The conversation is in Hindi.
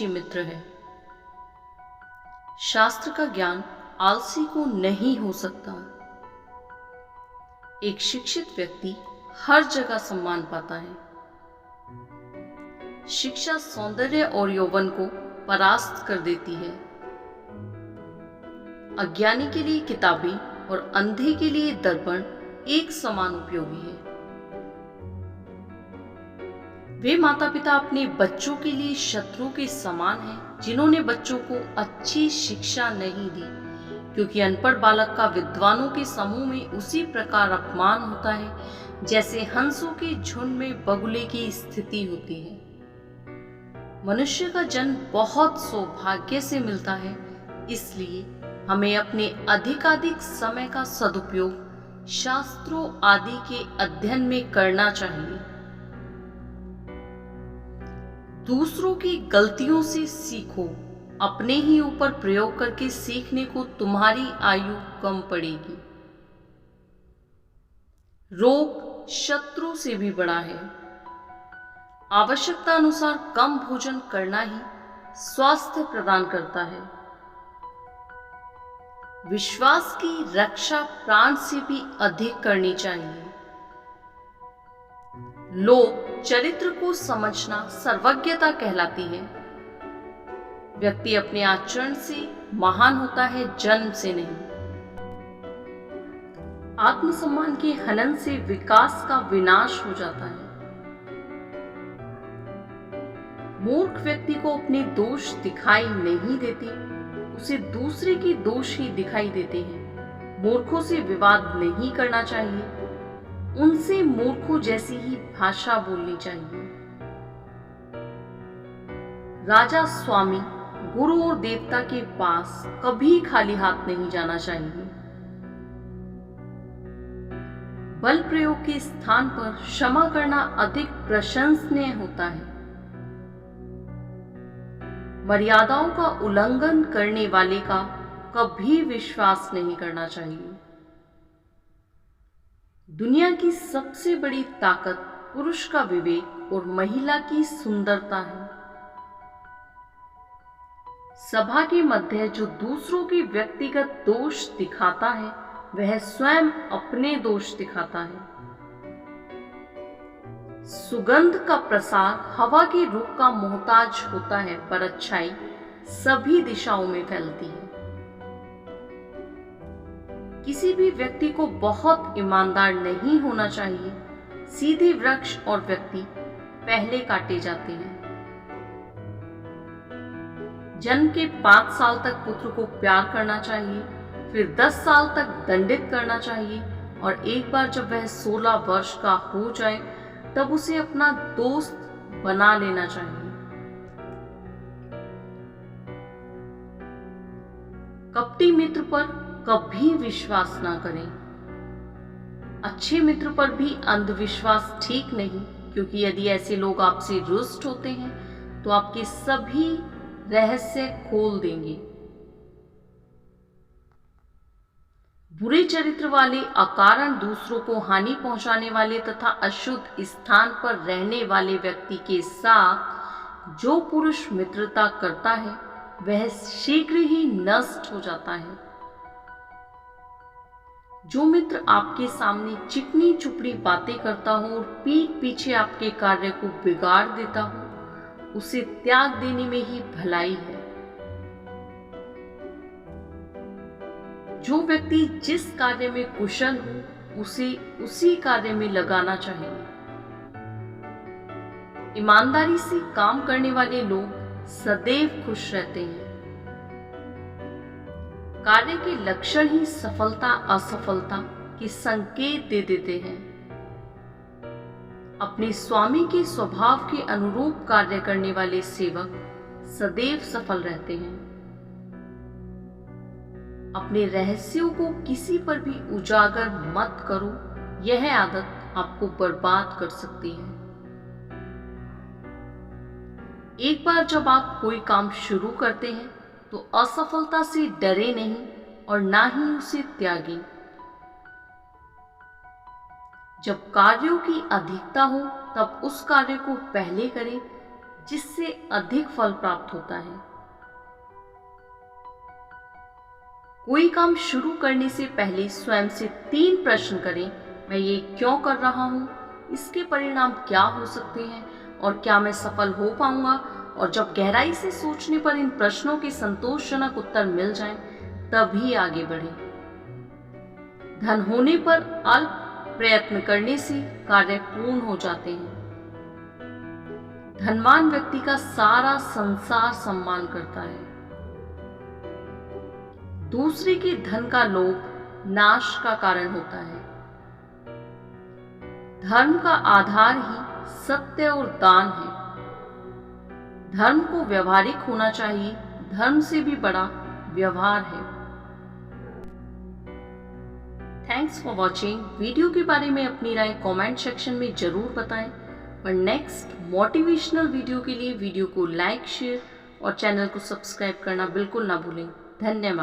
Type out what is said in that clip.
अच्छी मित्र है। शास्त्र का ज्ञान आलसी को नहीं हो सकता। एक शिक्षित व्यक्ति हर जगह सम्मान पाता है। शिक्षा सौंदर्य और यौवन को परास्त कर देती है। अज्ञानी के लिए किताबें और अंधे के लिए दर्पण एक समान उपयोगी है। वे माता पिता अपने बच्चों के लिए शत्रु के समान हैं, जिन्होंने बच्चों को अच्छी शिक्षा नहीं दी, क्योंकि अनपढ़ बालक का विद्वानों के समूह में उसी प्रकार अपमान होता है जैसे हंसों के झुंड में बगुले की स्थिति होती है। मनुष्य का जन्म बहुत सौभाग्य से मिलता है, इसलिए हमें अपने अधिकाधिक समय का सदुपयोग शास्त्रों आदि के अध्ययन में करना चाहिए। दूसरों की गलतियों से सीखो, अपने ही ऊपर प्रयोग करके सीखने को तुम्हारी आयु कम पड़ेगी। रोग शत्रु से भी बड़ा है। आवश्यकता अनुसार कम भोजन करना ही स्वास्थ्य प्रदान करता है। विश्वास की रक्षा प्राण से भी अधिक करनी चाहिए। लोक चरित्र को समझना सर्वज्ञता कहलाती है। व्यक्ति अपने आचरण से महान होता है, जन्म से नहीं। आत्मसम्मान के हनन से विकास का विनाश हो जाता है। मूर्ख व्यक्ति को अपने दोष दिखाई नहीं देते, उसे दूसरे के दोष ही दिखाई देते हैं। मूर्खों से विवाद नहीं करना चाहिए, उनसे मूर्खों जैसी ही भाषा बोलनी चाहिए। राजा, स्वामी, गुरु और देवता के पास कभी खाली हाथ नहीं जाना चाहिए। बल प्रयोग के स्थान पर क्षमा करना अधिक प्रशंसनीय होता है। मर्यादाओं का उल्लंघन करने वाले का कभी विश्वास नहीं करना चाहिए। दुनिया की सबसे बड़ी ताकत पुरुष का विवेक और महिला की सुंदरता है। सभा के मध्य जो दूसरों के व्यक्तिगत दोष दिखाता है, वह स्वयं अपने दोष दिखाता है। सुगंध का प्रसार हवा के रुख का मोहताज होता है, पर अच्छाई सभी दिशाओं में फैलती है। किसी भी व्यक्ति को बहुत ईमानदार नहीं होना चाहिए। सीधे वृक्ष और व्यक्ति पहले काटे जाते हैं। जन्म के 5 साल तक पुत्र को प्यार करना चाहिए, फिर 10 साल तक दंडित करना चाहिए, और एक बार जब वह 16 वर्ष का हो जाए तब उसे अपना दोस्त बना लेना चाहिए। कपटी मित्र पर कभी विश्वास ना करें। अच्छे मित्र पर भी अंधविश्वास ठीक नहीं, क्योंकि यदि ऐसे लोग आपसे रुष्ट होते हैं तो आपके सभी रहस्य खोल देंगे। बुरे चरित्र वाले, अकारण दूसरों को हानि पहुंचाने वाले तथा अशुद्ध स्थान पर रहने वाले व्यक्ति के साथ जो पुरुष मित्रता करता है, वह शीघ्र ही नष्ट हो जाता है। जो मित्र आपके सामने चिकनी चुपड़ी बातें करता हो और पीठ पीछे आपके कार्य को बिगाड़ देता हो, उसे त्याग देने में ही भलाई है। जो व्यक्ति जिस कार्य में कुशल हो, उसे उसी कार्य में लगाना चाहिए। ईमानदारी से काम करने वाले लोग सदैव खुश रहते हैं। कार्य के लक्षण ही सफलता असफलता के संकेत दे देते हैं। अपने स्वामी के स्वभाव के अनुरूप कार्य करने वाले सेवक सदैव सफल रहते हैं। अपने रहस्यों को किसी पर भी उजागर मत करो, यह आदत आपको बर्बाद कर सकती है। एक बार जब आप कोई काम शुरू करते हैं तो असफलता से डरे नहीं और ना ही उसे त्यागें। जब कार्यों की अधिकता हो तब उस कार्य को पहले करें जिससे अधिक फल प्राप्त होता है। कोई काम शुरू करने से पहले स्वयं से 3 प्रश्न करें। मैं ये क्यों कर रहा हूँ, इसके परिणाम क्या हो सकते हैं और क्या मैं सफल हो पाऊंगा। और जब गहराई से सोचने पर इन प्रश्नों के संतोषजनक उत्तर मिल जाएं, तभी आगे बढ़ें। धन होने पर अल्प प्रयत्न करने से कार्य पूर्ण हो जाते हैं। धनवान व्यक्ति का सारा संसार सम्मान करता है। दूसरे के धन का लोभ नाश का कारण होता है। धर्म का आधार ही सत्य और दान है। धर्म को व्यवहारिक होना चाहिए, धर्म से भी बड़ा व्यवहार है। Thanks for watching. वीडियो के बारे में अपनी राय कमेंट सेक्शन में जरूर बताएं और नेक्स्ट मोटिवेशनल वीडियो के लिए वीडियो को लाइक, शेयर और चैनल को सब्सक्राइब करना बिल्कुल ना भूलें। धन्यवाद।